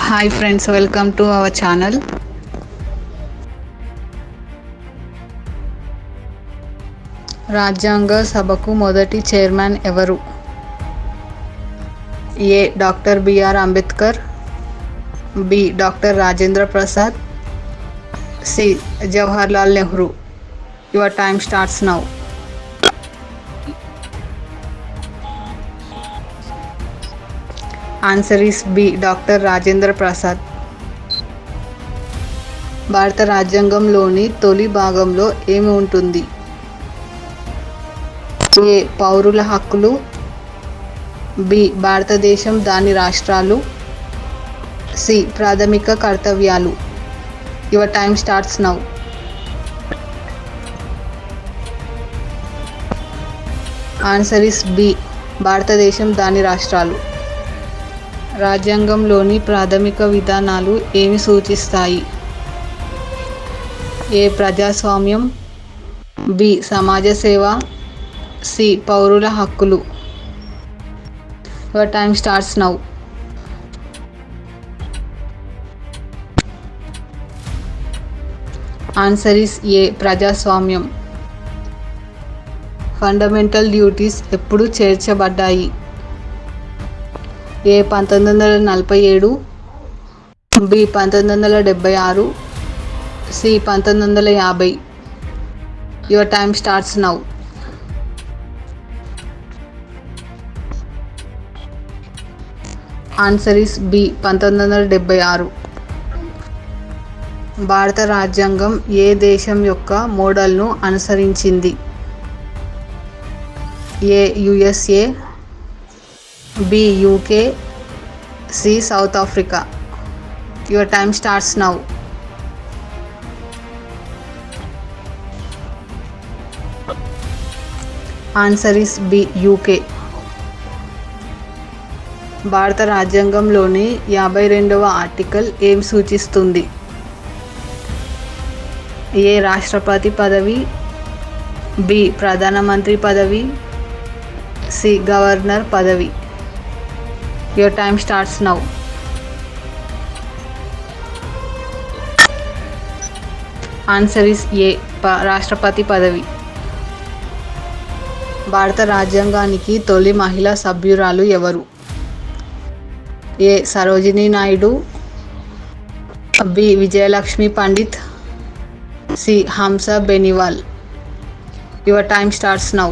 Hi friends, welcome to our channel. రాజ్యాంగ సభకు మొదటి చైర్మన్ ఎవరు? A. Doctor BR Ambedkar, B. Doctor Rajendra Prasad, C. Jawaharlal Nehru. Your time starts now. Answer is B. Doctor Rajendra Prasad. భారత రాజ్యాంగంలోని తొలి భాగంలో ఏమి ఉంటుంది? ఏ. పౌరుల హక్కులు, బి. భారతదేశం దాని రాష్ట్రాలు, సి. ప్రాథమిక కర్తవ్యాలు. Your time starts now. Answer is B. భారతదేశం దాని రాష్ట్రాలు. రాజ్యాంగంలోని ప్రాథమిక విధానాలు ఏమి సూచిస్తాయి? ఏ. ప్రజాస్వామ్యం, బి. సమాజ సేవ, సి. పౌరుల హక్కులు. Your time starts now. Answer is A. ప్రజాస్వామ్యం. ఫండమెంటల్ డ్యూటీస్ ఎప్పుడు చేర్చబడ్డాయి? A. 1947, B. 1976, C. 1950. Your time starts now. Answer is B. 1976. భారత రాజ్యాంగం ఏ దేశం యొక్క మోడల్ను అనుసరించింది? A. USA, B. UK, C. South Africa. Your time starts now. Answer is B. UK. భారత రాజ్యాంగంలోని 52వ ఆర్టికల్ ఏం సూచిస్తుంది? ఏ. రాష్ట్రపతి పదవి, బి. ప్రధానమంత్రి పదవి, సి. గవర్నర్ పదవి. Your time starts now. Answer is A. రాష్ట్రపతి పదవి. భారత రాజ్యాంగానికి తొలి మహిళా సభ్యురాలు ఎవరు? A. Sarojini Naidu, B. Vijayalakshmi Pandit, C. Hansa Beniwal. Your time starts now.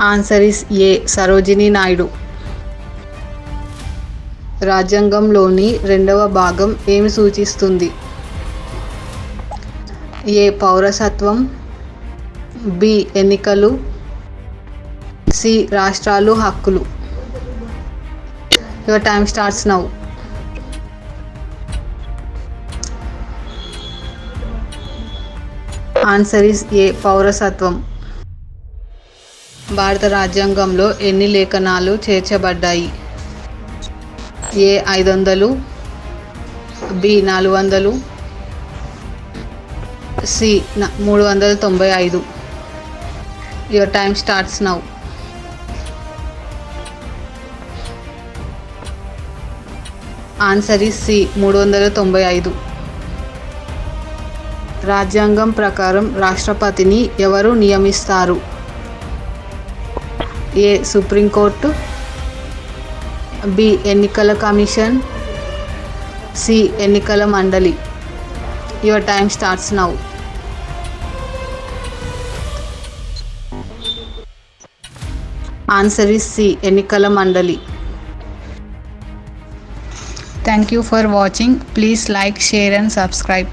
Answer is A. Sarojini Naidu. రాజ్యాంగంలోని 2వ భాగం ఏమి సూచిస్తుంది? ఏ. పౌరసత్వం, బి. ఎన్నికలు, సి. రాష్ట్రాలు హక్కులు. Your time starts now. Answer is A. పౌరసత్వం. భారత రాజ్యాంగంలో ఎన్ని లేఖనాలు చేర్చబడ్డాయి? A. 500, B. 400, C. 395. Your time starts now. Answer is C. 395. రాజ్యాంగం ప్రకారం రాష్ట్రపతిని ఎవరు నియమిస్తారు? ఏ. Supreme court, B. ఎన్నికల కమిషన్, సి. ఎన్నికల మండలి. Your time starts now. Answer is C. ఎన్నికల మండలి. Thank you for watching. Please like, share and subscribe.